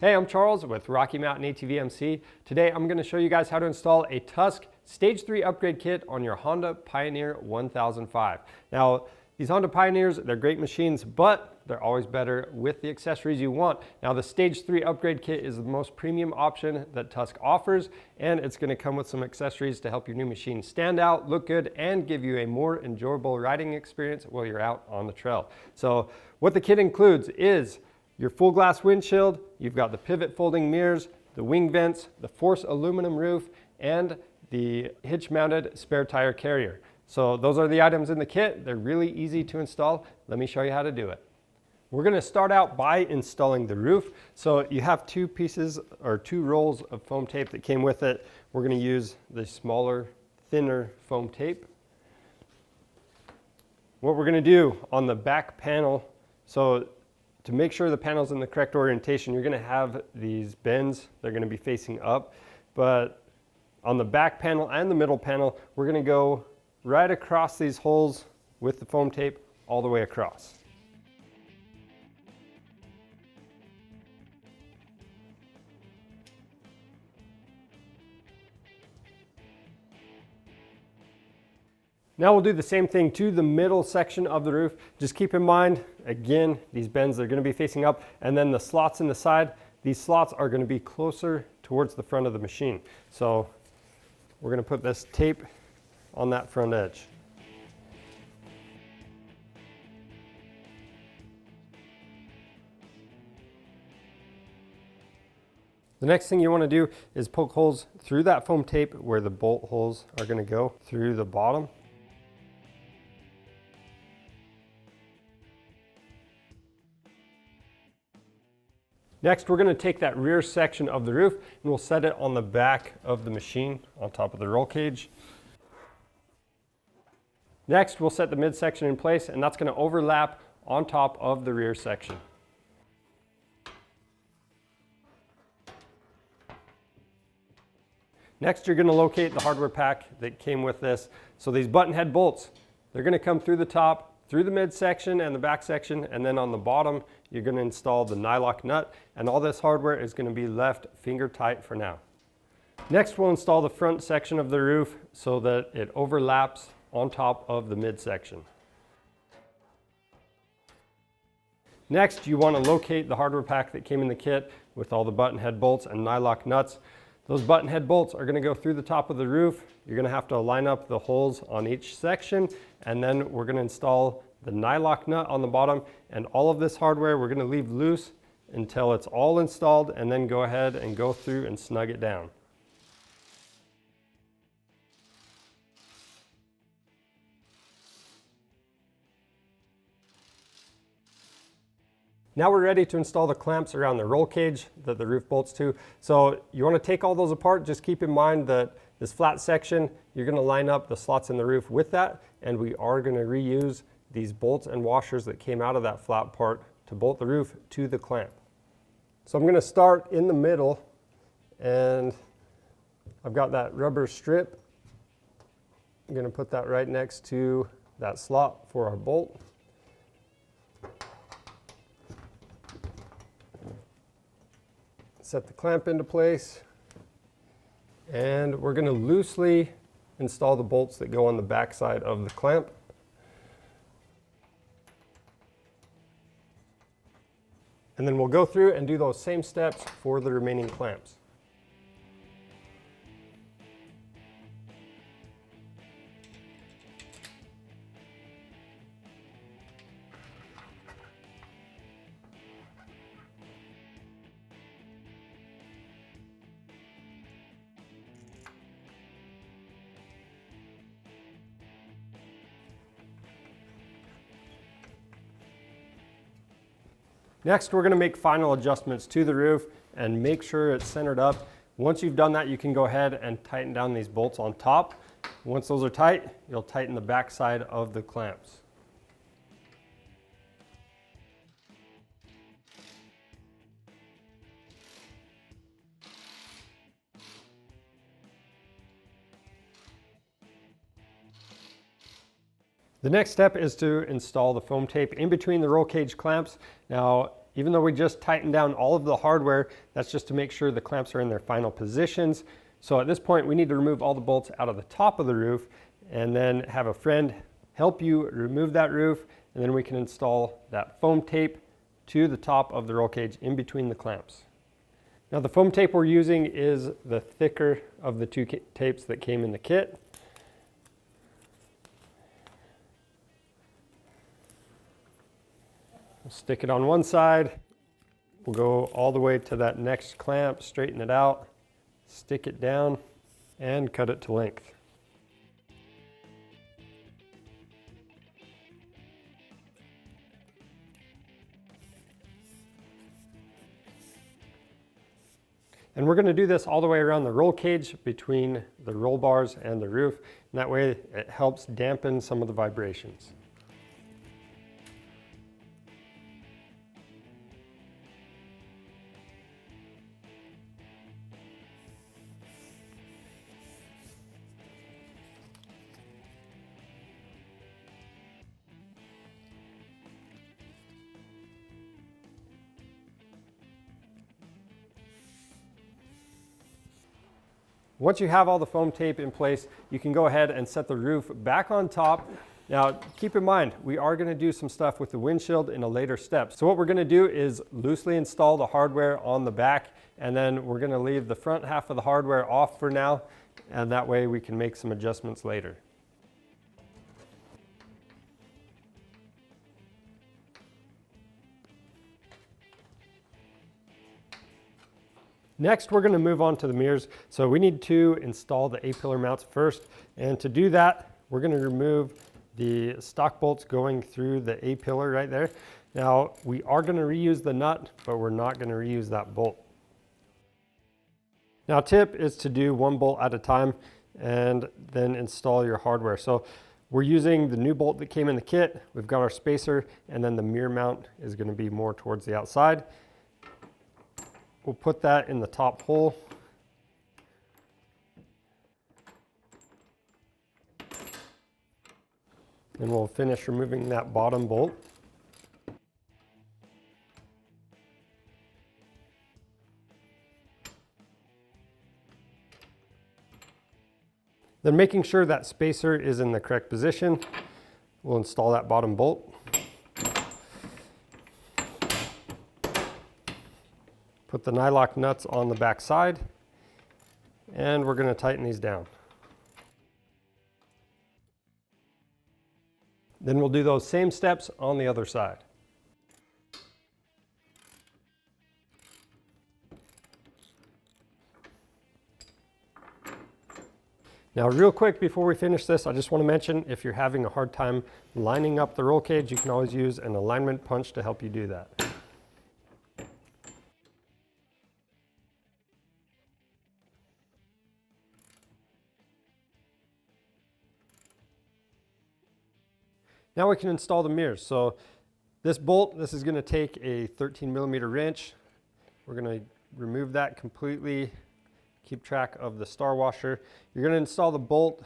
Hey, I'm Charles with Rocky Mountain ATV MC. Today I'm going to show you guys how to install a Tusk Stage 3 Upgrade Kit on your Honda Pioneer 1005. Now, these Honda Pioneers, they're great machines, but they're always better with the accessories you want. Now, the Stage 3 Upgrade Kit is the most premium option that Tusk offers, and it's going to come with some accessories to help your new machine stand out, look good, and give you a more enjoyable riding experience while you're out on the trail. So what the kit includes is your full glass windshield, you've got the pivot folding mirrors, the wing vents, the force aluminum roof, and the hitch mounted spare tire carrier. So those are the items in the kit. They're really easy to install. Let me show you how to do it. We're going to start out by installing the roof. So you have two pieces or two rolls of foam tape that came with it. We're going to use the smaller, thinner foam tape. What we're going to do on the back panel, so to make sure the panel's in the correct orientation, you're going to have these bends. They're going to be facing up. But on the back panel and the middle panel, we're going to go right across these holes with the foam tape all the way across. Now we'll do the same thing to the middle section of the roof. Just keep in mind, again, these bends are going to be facing up, and then the slots in the side, these slots are going to be closer towards the front of the machine. So we're going to put this tape on that front edge. The next thing you want to do is poke holes through that foam tape where the bolt holes are going to go through the bottom. Next, we're going to take that rear section of the roof and we'll set it on the back of the machine on top of the roll cage. Next, we'll set the midsection in place, and that's going to overlap on top of the rear section. Next, you're going to locate the hardware pack that came with this. So these button head bolts, they're going to come through the top, through the midsection and the back section, and then on the bottom, you're going to install the nylock nut, and all this hardware is going to be left finger tight for now. Next, we'll install the front section of the roof so that it overlaps on top of the midsection. Next, you want to locate the hardware pack that came in the kit with all the button head bolts and nylock nuts. Those button head bolts are going to go through the top of the roof. You're going to have to line up the holes on each section, and then we're going to install the nylock nut on the bottom, and all of this hardware we're going to leave loose until it's all installed, and then go ahead and go through and snug it down. Now we're ready to install the clamps around the roll cage that the roof bolts to. So you want to take all those apart. Just keep in mind that this flat section, you're going to line up the slots in the roof with that, and we are going to reuse these bolts and washers that came out of that flat part to bolt the roof to the clamp. So I'm going to start in the middle, and I've got that rubber strip. I'm going to put that right next to that slot for our bolt. Set the clamp into place, and we're going to loosely install the bolts that go on the back side of the clamp. And then we'll go through and do those same steps for the remaining clamps. Next, we're going to make final adjustments to the roof and make sure it's centered up. Once you've done that, you can go ahead and tighten down these bolts on top. Once those are tight, you'll tighten the back side of the clamps. The next step is to install the foam tape in between the roll cage clamps. Now, even though we just tightened down all of the hardware, that's just to make sure the clamps are in their final positions. So at this point, we need to remove all the bolts out of the top of the roof and then have a friend help you remove that roof, and then we can install that foam tape to the top of the roll cage in between the clamps. Now the foam tape we're using is the thicker of the two tapes that came in the kit. We'll stick it on one side. We'll go all the way to that next clamp, straighten it out, stick it down, and cut it to length. And we're going to do this all the way around the roll cage between the roll bars and the roof. And that way it helps dampen some of the vibrations. Once you have all the foam tape in place, you can go ahead and set the roof back on top. Now, keep in mind, we are going to do some stuff with the windshield in a later step. So what we're going to do is loosely install the hardware on the back, and then we're going to leave the front half of the hardware off for now, and that way we can make some adjustments later. Next, we're going to move on to the mirrors. So we need to install the A-pillar mounts first. And to do that, we're going to remove the stock bolts going through the A-pillar right there. Now, we are going to reuse the nut, but we're not going to reuse that bolt. Now, tip is to do one bolt at a time and then install your hardware. So we're using the new bolt that came in the kit. We've got our spacer, and then the mirror mount is going to be more towards the outside. We'll put that in the top hole. And we'll finish removing that bottom bolt. Then making sure that spacer is in the correct position, we'll install that bottom bolt. Put the nylock nuts on the back side, and we're going to tighten these down. Then we'll do those same steps on the other side. Now, real quick before we finish this, I just want to mention if you're having a hard time lining up the roll cage, you can always use an alignment punch to help you do that. Now we can install the mirrors. So this bolt, this is going to take a 13mm wrench. We're going to remove that completely, keep track of the star washer. You're going to install the bolt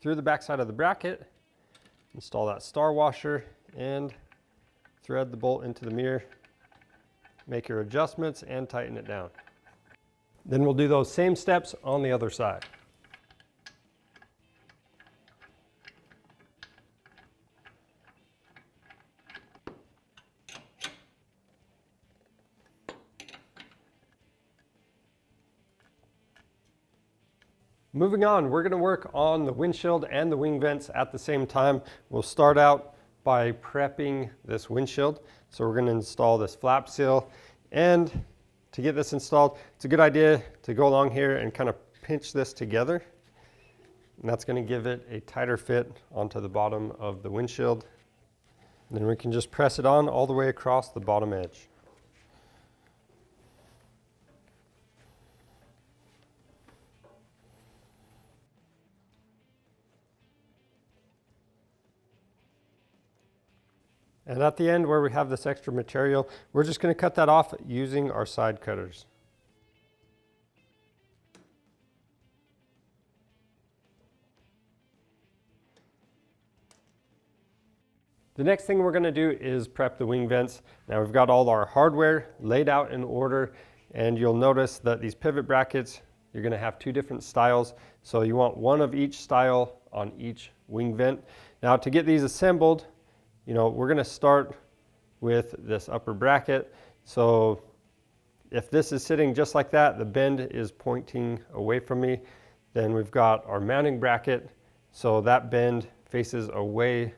through the back side of the bracket, install that star washer, and thread the bolt into the mirror. Make your adjustments and tighten it down. Then we'll do those same steps on the other side. Moving on, we're going to work on the windshield and the wing vents at the same time. We'll start out by prepping this windshield. So we're going to install this flap seal, and to get this installed, it's a good idea to go along here and kind of pinch this together. And that's going to give it a tighter fit onto the bottom of the windshield. And then we can just press it on all the way across the bottom edge. And at the end where we have this extra material, we're just going to cut that off using our side cutters. The next thing we're going to do is prep the wing vents. Now we've got all our hardware laid out in order, and you'll notice that these pivot brackets, you're going to have two different styles. So you want one of each style on each wing vent. Now to get these assembled, we're going to start with this upper bracket. So if this is sitting just like that, the bend is pointing away from me, then we've got our mounting bracket. So that bend faces away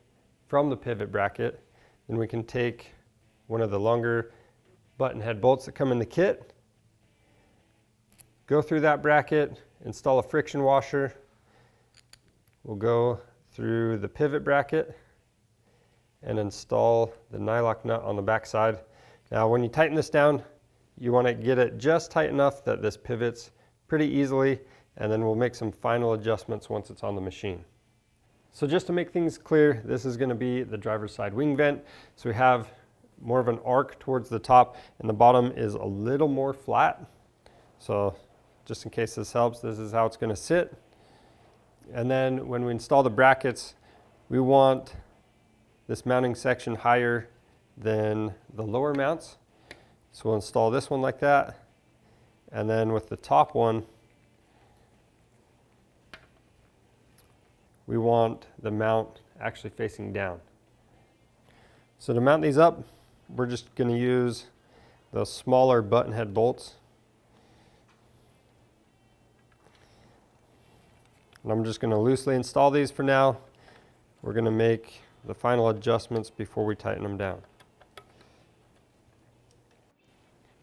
from the pivot bracket. Then we can take one of the longer button head bolts that come in the kit, go through that bracket, install a friction washer. We'll go through the pivot bracket and install the nylock nut on the back side. Now when you tighten this down, you want to get it just tight enough that this pivots pretty easily, and then we'll make some final adjustments once it's on the machine. So just to make things clear, this is going to be the driver's side wing vent. So we have more of an arc towards the top, and the bottom is a little more flat. So just in case this helps, this is how it's going to sit. And then when we install the brackets, we want this mounting section higher than the lower mounts. So we'll install this one like that. And then with the top one, we want the mount actually facing down. So to mount these up, we're just going to use those smaller button head bolts. And I'm just going to loosely install these for now. We're going to make the final adjustments before we tighten them down.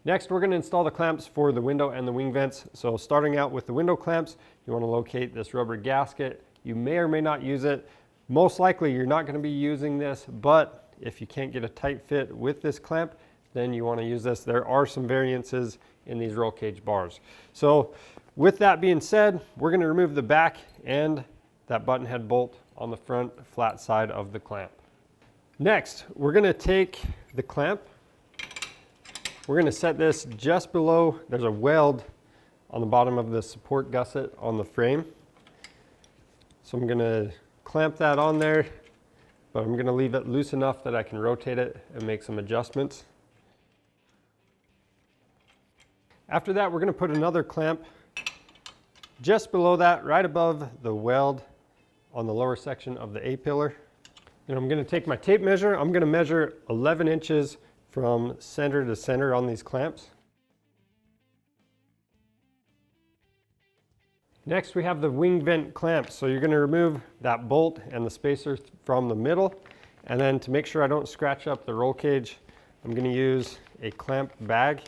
Next, we're going to install the clamps for the window and the wing vents. So starting out with the window clamps, you want to locate this rubber gasket. You may or may not use it. Most likely you're not going to be using this, but if you can't get a tight fit with this clamp, then you want to use this. There are some variances in these roll cage bars. So with that being said, we're going to remove the back and that button head bolt on the front flat side of the clamp. Next, we're going to take the clamp. We're going to set this just below, there's a weld on the bottom of the support gusset on the frame. So I'm going to clamp that on there, but I'm going to leave it loose enough that I can rotate it and make some adjustments. After that, we're going to put another clamp just below that, right above the weld on the lower section of the A-pillar. And I'm going to take my tape measure. I'm going to measure 11 inches from center to center on these clamps. Next, we have the wing vent clamps. So you're going to remove that bolt and the spacer from the middle. And then to make sure I don't scratch up the roll cage, I'm going to use a clamp bag,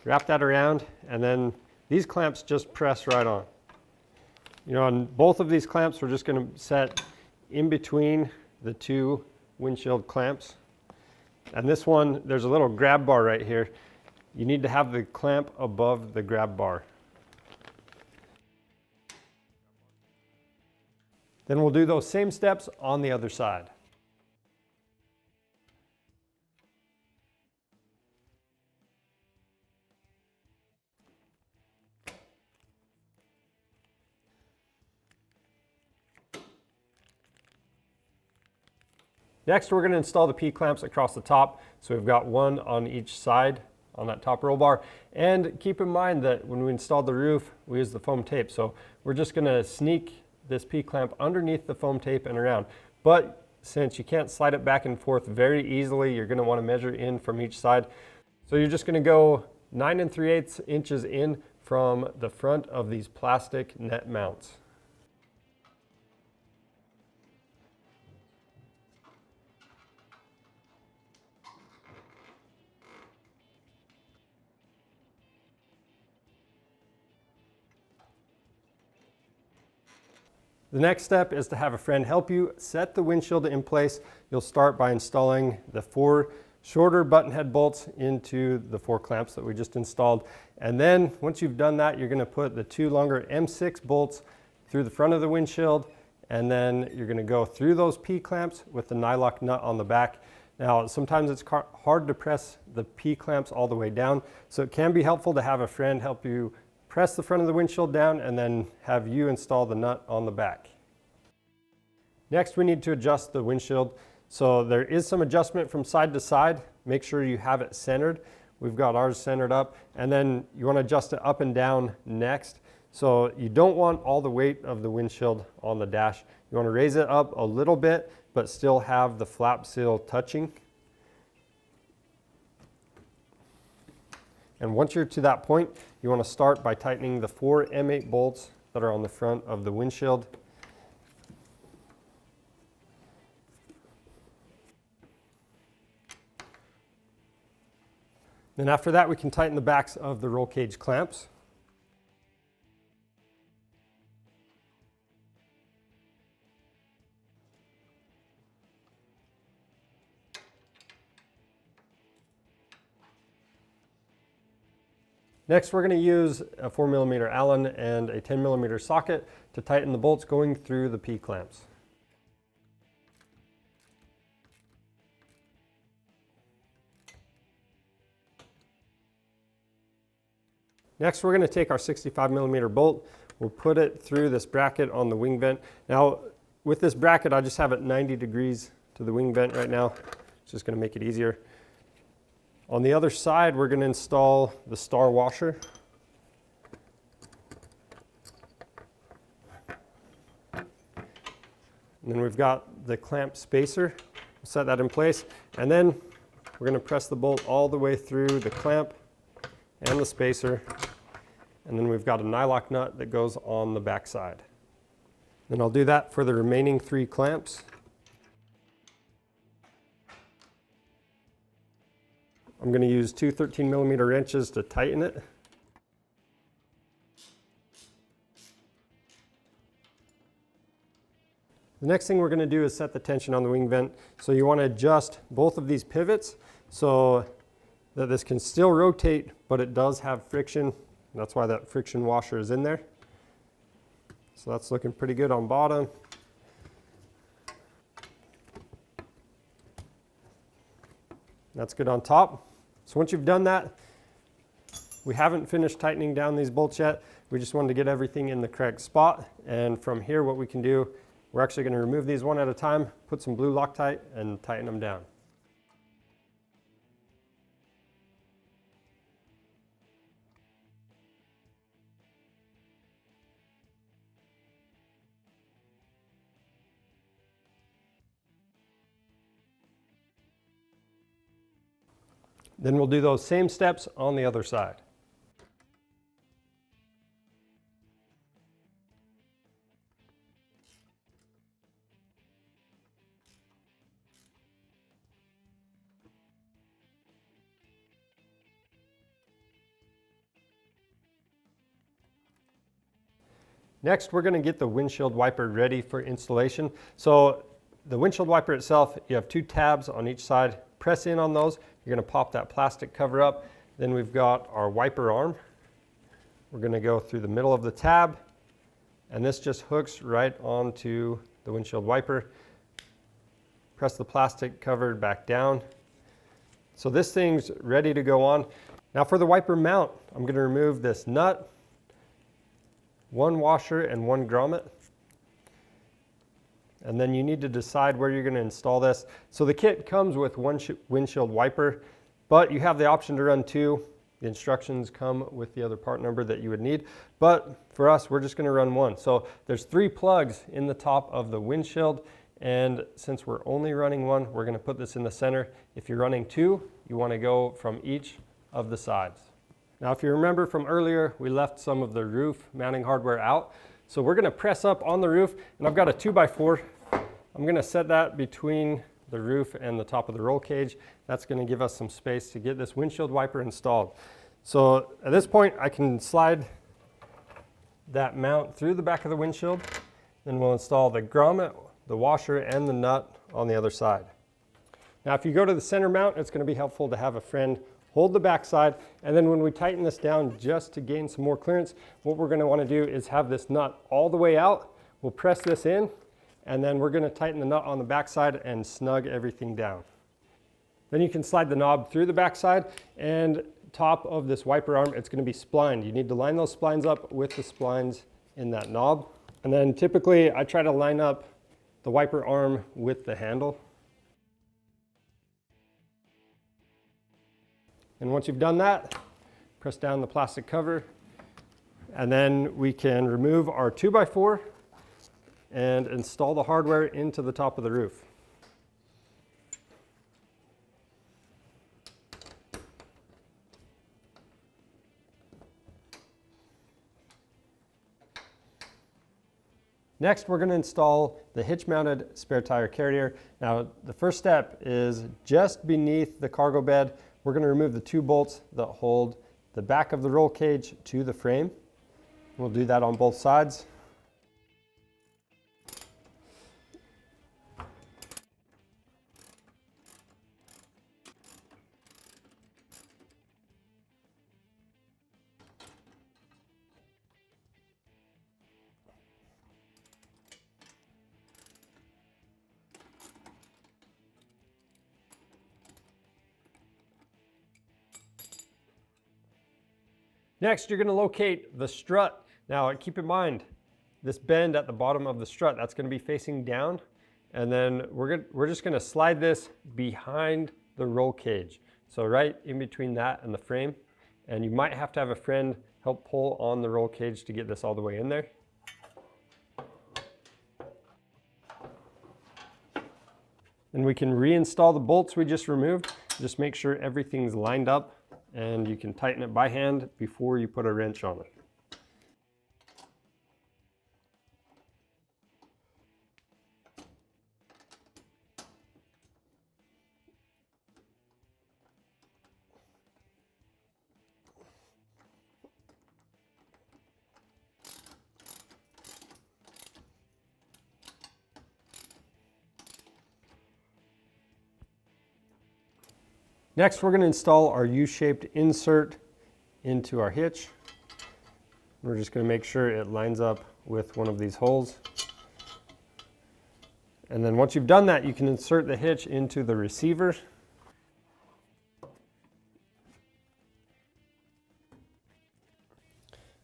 wrap that around, and then these clamps just press right on. On both of these clamps, we're just going to set in between the two windshield clamps. And this one, there's a little grab bar right here. You need to have the clamp above the grab bar. Then we'll do those same steps on the other side. Next, we're going to install the P-clamps across the top. So we've got one on each side on that top roll bar. And keep in mind that when we installed the roof, we used the foam tape. So we're just going to sneak this P-clamp underneath the foam tape and around. But since you can't slide it back and forth very easily, you're going to want to measure in from each side. So you're just going to go 9 3/8 inches in from the front of these plastic net mounts. The next step is to have a friend help you set the windshield in place. You'll start by installing the 4 shorter button head bolts into the 4 clamps that we just installed. And then once you've done that, you're going to put the 2 longer M6 bolts through the front of the windshield, and then you're going to go through those P-clamps with the nylock nut on the back. Now, sometimes it's hard to press the P-clamps all the way down, so it can be helpful to have a friend help you press the front of the windshield down and then have you install the nut on the back. Next, we need to adjust the windshield. So there is some adjustment from side to side. Make sure you have it centered. We've got ours centered up, and then you want to adjust it up and down next. So you don't want all the weight of the windshield on the dash. You want to raise it up a little bit, but still have the flap seal touching. And once you're to that point, you want to start by tightening the 4 M8 bolts that are on the front of the windshield. Then after that, we can tighten the backs of the roll cage clamps. Next, we're going to use a 4mm Allen and a 10mm socket to tighten the bolts going through the P-clamps. Next, we're going to take our 65mm bolt. We'll put it through this bracket on the wing vent. Now, with this bracket, I just have it 90 degrees to the wing vent right now. It's just going to make it easier. On the other side, we're going to install the star washer. And then we've got the clamp spacer. We'll set that in place. And then we're going to press the bolt all the way through the clamp and the spacer. And then we've got a nylock nut that goes on the back side. Then I'll do that for the remaining 3 clamps. I'm going to use 2 13mm wrenches to tighten it. The next thing we're going to do is set the tension on the wing vent. So you want to adjust both of these pivots so that this can still rotate, but it does have friction. That's why that friction washer is in there. So that's looking pretty good on bottom. That's good on top. So once you've done that, we haven't finished tightening down these bolts yet. We just wanted to get everything in the correct spot. And from here, what we can do, we're actually going to remove these one at a time, put some blue Loctite, and tighten them down. Then we'll do those same steps on the other side. Next, we're going to get the windshield wiper ready for installation. So the windshield wiper itself, you have 2 tabs on each side. Press in on those. You're going to pop that plastic cover up. Then we've got our wiper arm. We're going to go through the middle of the tab, and this just hooks right onto the windshield wiper. Press the plastic cover back down. So this thing's ready to go on. Now for the wiper mount, I'm going to remove this nut, 1 washer, and 1 grommet. And then you need to decide where you're going to install this. So the kit comes with 1 windshield wiper, but you have the option to run 2. The instructions come with the other part number that you would need. But for us, we're just going to run 1. So there's 3 plugs in the top of the windshield. And since we're only running 1, we're going to put this in the center. If you're running 2, you want to go from each of the sides. Now, if you remember from earlier, we left some of the roof mounting hardware out. So we're going to press up on the roof, and I've got a 2x4. I'm going to set that between the roof and the top of the roll cage. That's going to give us some space to get this windshield wiper installed. So at this point, I can slide that mount through the back of the windshield. Then we'll install the grommet, the washer, and the nut on the other side. Now, if you go to the center mount, it's going to be helpful to have a friend hold the back side, and then when we tighten this down just to gain some more clearance, what we're going to want to do is have this nut all the way out. We'll press this in, and then we're going to tighten the nut on the back side and snug everything down. Then you can slide the knob through the back side, and top of this wiper arm, it's going to be splined. You need to line those splines up with the splines in that knob. And then typically I try to line up the wiper arm with the handle. And once you've done that, press down the plastic cover, and then we can remove our 2x4 and install the hardware into the top of the roof. Next, we're going to install the hitch-mounted spare tire carrier. Now, the first step is just beneath the cargo bed. We're going to remove the 2 bolts that hold the back of the roll cage to the frame. We'll do that on both sides. Next, you're going to locate the strut. Now, keep in mind, this bend at the bottom of the strut, that's going to be facing down. And then we're just going to slide this behind the roll cage. So right in between that and the frame. And you might have to have a friend help pull on the roll cage to get this all the way in there. Then we can reinstall the bolts we just removed. Just make sure everything's lined up, and you can tighten it by hand before you put a wrench on it. Next, we're going to install our U-shaped insert into our hitch. We're just going to make sure it lines up with one of these holes. And then once you've done that, you can insert the hitch into the receiver.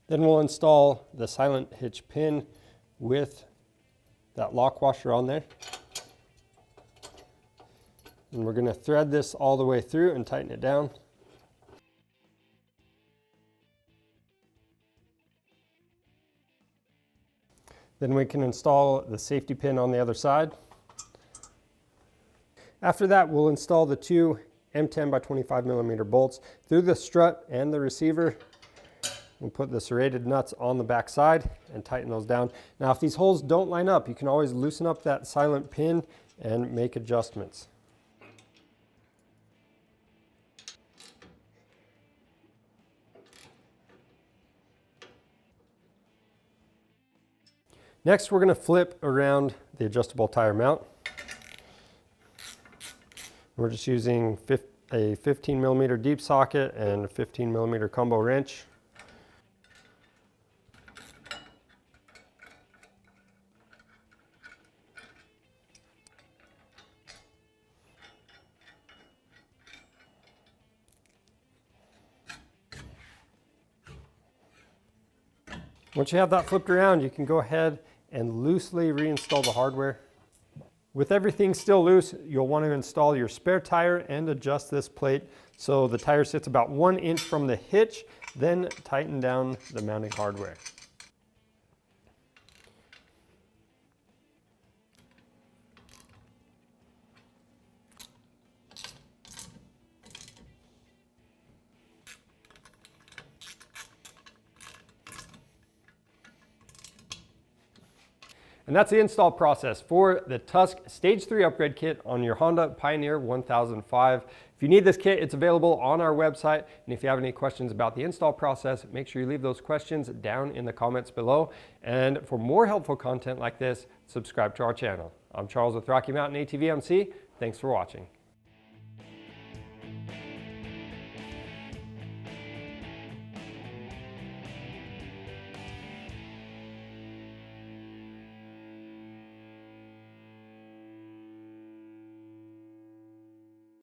Then we'll install the silent hitch pin with that lock washer on there. And we're going to thread this all the way through and tighten it down. Then we can install the safety pin on the other side. After that, we'll install the 2 M10 by 25 millimeter bolts through the strut and the receiver. We'll put the serrated nuts on the back side and tighten those down. Now, if these holes don't line up, you can always loosen up that silent pin and make adjustments. Next, we're going to flip around the adjustable tire mount. We're just using a 15 millimeter deep socket and a 15 millimeter combo wrench. Once you have that flipped around, you can go ahead and loosely reinstall the hardware. With everything still loose, you'll want to install your spare tire and adjust this plate so the tire sits about 1 inch from the hitch, then tighten down the mounting hardware. And that's the install process for the Tusk Stage 3 Upgrade Kit on your Honda Pioneer 1005. If you need this kit, it's available on our website. And if you have any questions about the install process, make sure you leave those questions down in the comments below. And for more helpful content like this, subscribe to our channel. I'm Charles with Rocky Mountain ATV MC. Thanks for watching.